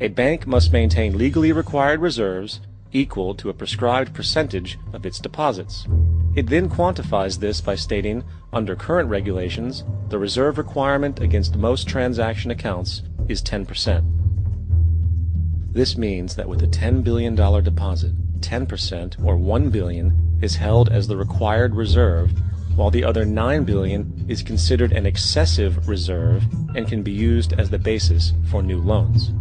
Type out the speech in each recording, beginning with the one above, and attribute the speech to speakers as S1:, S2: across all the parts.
S1: A bank must maintain legally required reserves equal to a prescribed percentage of its deposits. It then quantifies this by stating, under current regulations, the reserve requirement against most transaction accounts is 10%. This means that with a $10 billion deposit, 10% or $1 billion is held as the required reserve, while the other $9 billion is considered an excessive reserve and can be used as the basis for new loans.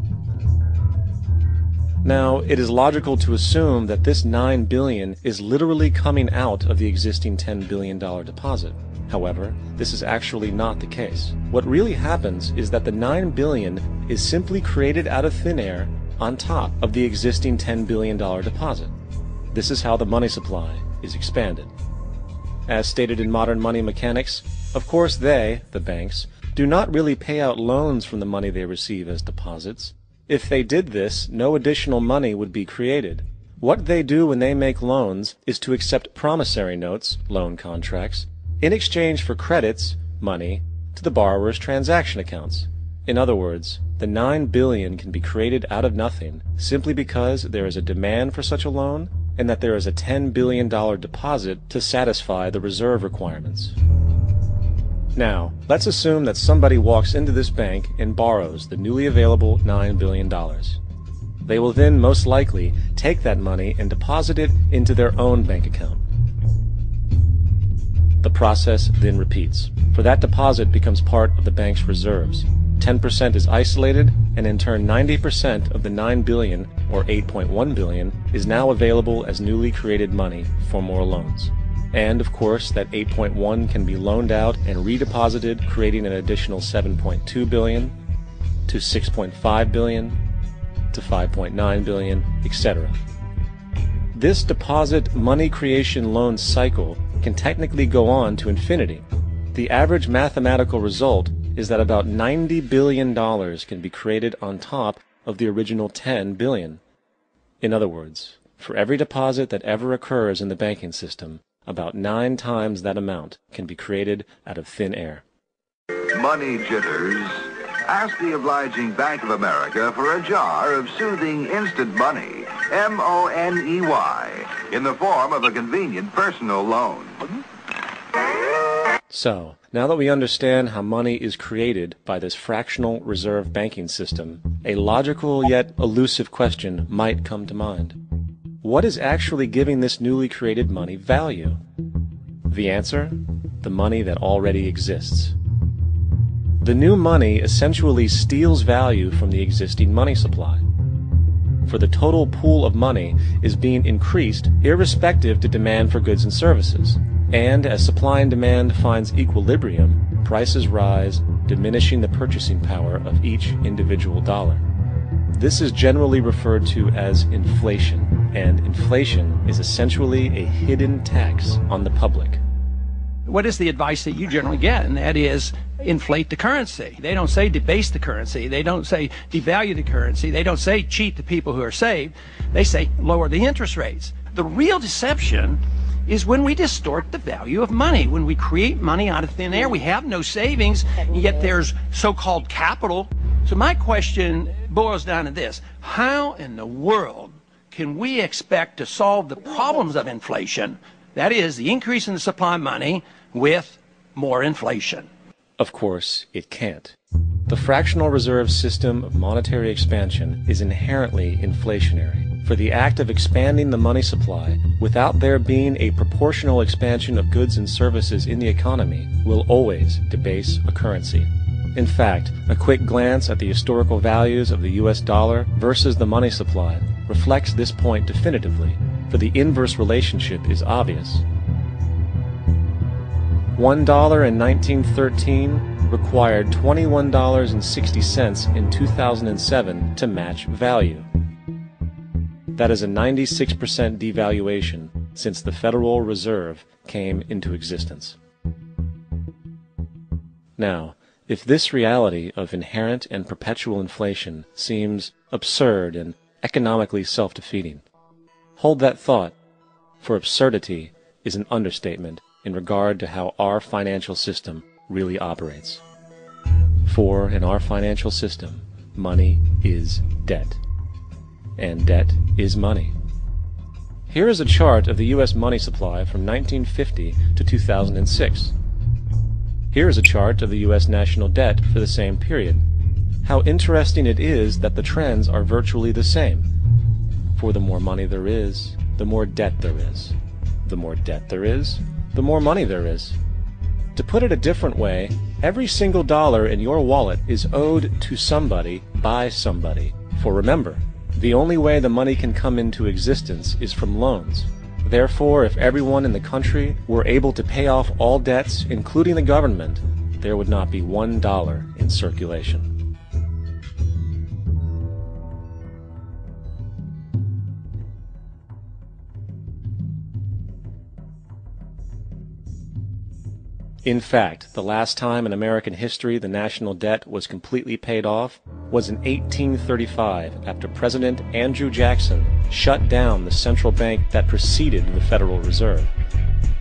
S1: Now, it is logical to assume that this $9 billion is literally coming out of the existing $10 billion deposit. However, this is actually not the case. What really happens is that the $9 billion is simply created out of thin air on top of the existing $10 billion deposit. This is how the money supply is expanded. As stated in modern money mechanics, of course they, the banks, do not really pay out loans from the money they receive as deposits. If they did this, no additional money would be created. What they do when they make loans is to accept promissory notes, loan contracts, in exchange for credits, money, to the borrower's transaction accounts. In other words, the $9 billion can be created out of nothing simply because there is a demand for such a loan and that there is a $10 billion deposit to satisfy the reserve requirements. Now, let's assume that somebody walks into this bank and borrows the newly available $9 billion. They will then most likely take that money and deposit it into their own bank account. The process then repeats, for that deposit becomes part of the bank's reserves. 10% is isolated, and in turn 90% of the $9 billion, or $8.1 billion, is now available as newly created money for more loans. And, of course, that 8.1 can be loaned out and redeposited, creating an additional 7.2 billion, to 6.5 billion, to 5.9 billion, etc. This deposit money creation loan cycle can technically go on to infinity. The average mathematical result is that about $90 billion can be created on top of the original $10 billion. In other words, for every deposit that ever occurs in the banking system, about 9 times that amount can be created out of thin air.
S2: Money jitters. Ask the obliging Bank of America for a jar of soothing instant money, M-O-N-E-Y, in the form of a convenient personal loan.
S1: So, now that we understand how money is created by this fractional reserve banking system, a logical yet elusive question might come to mind. What is actually giving this newly created money value? The answer? The money that already exists. The new money essentially steals value from the existing money supply. For the total pool of money is being increased irrespective to demand for goods and services. And as supply and demand finds equilibrium, prices rise, diminishing the purchasing power of each individual dollar. This is generally referred to as inflation, and inflation is essentially a hidden tax on the public.
S3: What is the advice that you generally get? And that is inflate the currency. They don't say debase the currency. They don't say devalue the currency. They don't say cheat the people who are saved. They say lower the interest rates. The real deception is when we distort the value of money. When we create money out of thin air, we have no savings, and yet there's so-called capital. So my question boils down to this. How in the world can we expect to solve the problems of inflation, that is, the increase in the supply of money, with more inflation?
S1: Of course, it can't. The fractional reserve system of monetary expansion is inherently inflationary. For the act of expanding the money supply, without there being a proportional expansion of goods and services in the economy, will always debase a currency. In fact, a quick glance at the historical values of the US dollar versus the money supply reflects this point definitively, for the inverse relationship is obvious. $1 in 1913 required $21.60 in 2007 to match value. That is a 96% devaluation since the Federal Reserve came into existence. Now, if this reality of inherent and perpetual inflation seems absurd and economically self-defeating, hold that thought, for absurdity is an understatement in regard to how our financial system really operates. For in our financial system, money is debt. And debt is money. Here is a chart of the U.S. money supply from 1950 to 2006. Here is a chart of the U.S. national debt for the same period. How interesting it is that the trends are virtually the same. For the more money there is, the more debt there is. The more debt there is, the more money there is. To put it a different way, every single dollar in your wallet is owed to somebody by somebody. For remember, the only way the money can come into existence is from loans. Therefore, if everyone in the country were able to pay off all debts, including the government, there would not be $1 in circulation. In fact, the last time in American history the national debt was completely paid off was in 1835 after President Andrew Jackson shut down the central bank that preceded the Federal Reserve.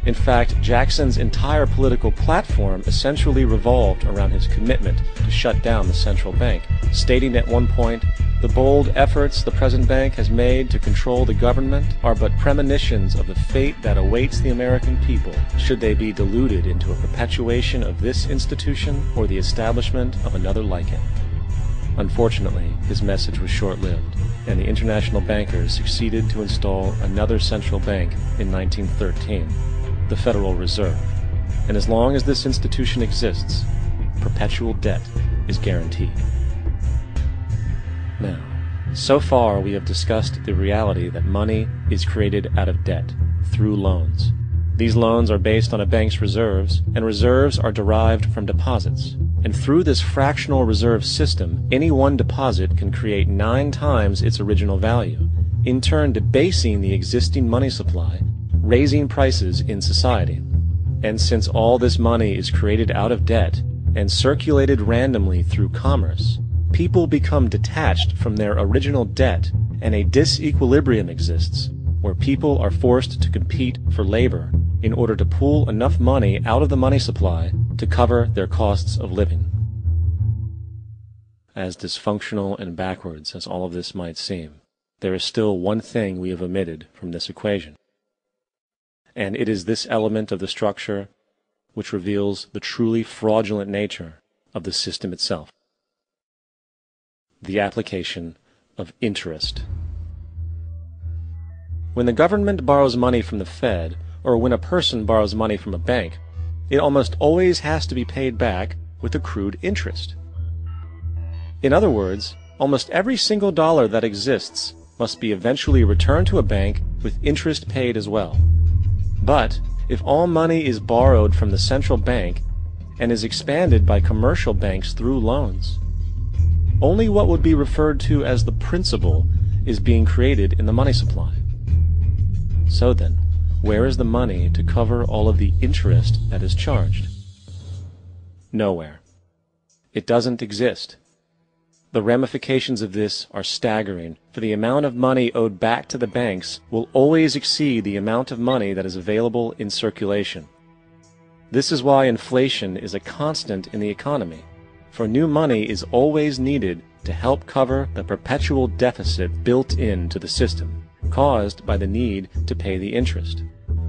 S1: In fact, Jackson's entire political platform essentially revolved around his commitment to shut down the central bank, stating at one point, "The bold efforts the present bank has made to control the government are but premonitions of the fate that awaits the American people should they be deluded into a perpetuation of this institution or the establishment of another like it." Unfortunately, his message was short-lived, and the international bankers succeeded to install another central bank in 1913, the Federal Reserve. And as long as this institution exists, perpetual debt is guaranteed. Now, so far we have discussed the reality that money is created out of debt, through loans. These loans are based on a bank's reserves, and reserves are derived from deposits. And through this fractional reserve system, any one deposit can create 9 times its original value, in turn debasing the existing money supply, raising prices in society. And since all this money is created out of debt and circulated randomly through commerce, people become detached from their original debt, and a disequilibrium exists, where people are forced to compete for labor in order to pool enough money out of the money supply to cover their costs of living. As dysfunctional and backwards as all of this might seem, there is still one thing we have omitted from this equation. And it is this element of the structure which reveals the truly fraudulent nature of the system itself: the application of interest. When the government borrows money from the Fed, or when a person borrows money from a bank, it almost always has to be paid back with accrued interest. In other words, almost every single dollar that exists must be eventually returned to a bank with interest paid as well. But if all money is borrowed from the central bank and is expanded by commercial banks through loans, only what would be referred to as the principal is being created in the money supply. So then, where is the money to cover all of the interest that is charged? Nowhere. It doesn't exist. The ramifications of this are staggering, for the amount of money owed back to the banks will always exceed the amount of money that is available in circulation. This is why inflation is a constant in the economy, for new money is always needed to help cover the perpetual deficit built into the system, caused by the need to pay the interest.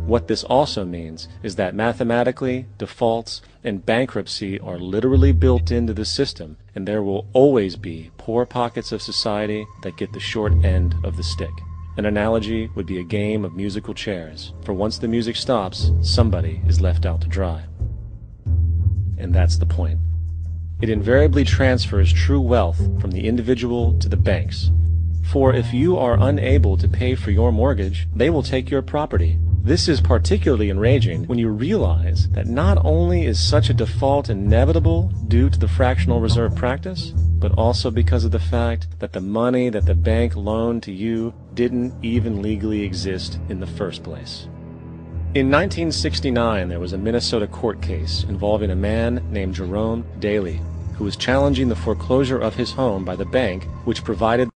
S1: What this also means is that mathematically, defaults and bankruptcy are literally built into the system, and there will always be poor pockets of society that get the short end of the stick. An analogy would be a game of musical chairs, for once the music stops, somebody is left out to dry. And that's the point. It invariably transfers true wealth from the individual to the banks. For if you are unable to pay for your mortgage, they will take your property. This is particularly enraging when you realize that not only is such a default inevitable due to the fractional reserve practice, but also because of the fact that the money that the bank loaned to you didn't even legally exist in the first place. In 1969, there was a Minnesota court case involving a man named Jerome Daly, who was challenging the foreclosure of his home by the bank which provided